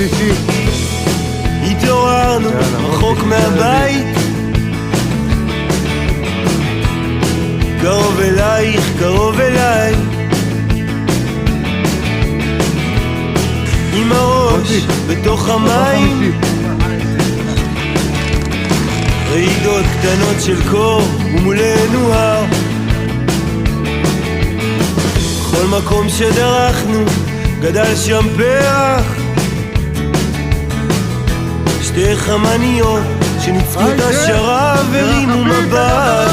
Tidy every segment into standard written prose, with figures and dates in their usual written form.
שלישי. התעוררנו רחוק מהבית, קרוב אלייך, קרוב אליי, עם הראש בתוך המים, רעידות קטנות של קור ומולנו הר. בכל מקום שדרכנו גדל שם פרח, שתי חמניות שניצחו את השרב הרימו מבט,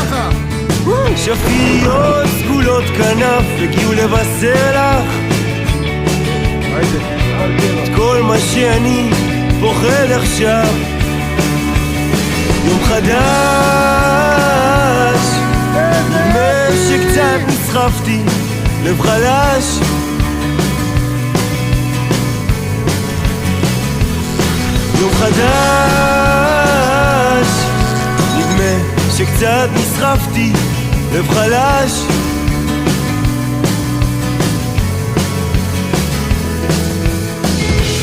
שפיות סגולות כנף הגיעו לבשר לך את כל מה שאני פוחד עכשיו. יום חדש, נדמה שקצת נסחפתי, לב חלש, יום חדש, נדמה שקצת נסחפתי, לב חלש.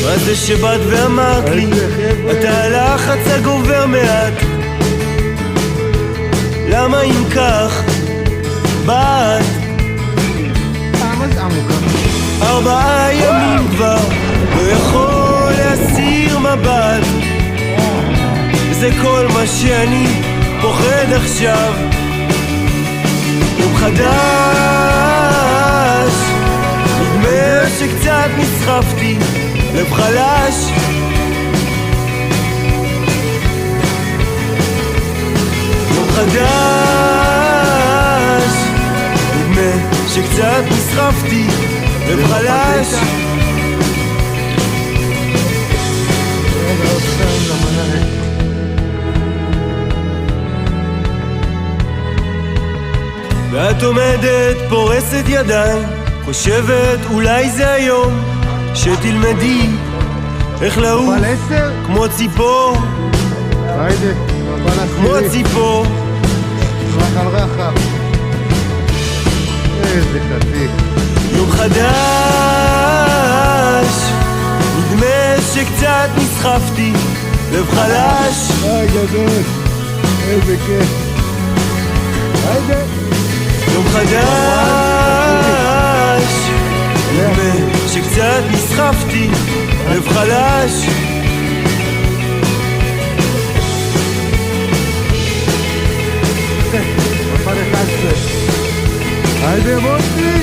מה זה שבאת ואמרת לי, אתה הלחץ הגובר מעט, למה אם כך באת? 4 ימים כבר לא יכול להסיר מבט, וזה כל מה שאני פוחד עכשיו. יום חדש, נדמה שקצת נסחפתי, לב חלש, יום חדש, נדמה שקצת נסחפתי, לב חלש. ואת עומדת פורסת ידיים, חושבת אולי זה היום שתלמדי איך לעוף כמו ציפור, כמו ציפור. רחל רחל, איזה חתיך. יום חדש, נדמה שקצת נסחפתי, לב חלש. היי גדול, איזה כיף. היידה. יום חדש, נדמה שקצת נסחפתי, לב חלש. היידה מוטי.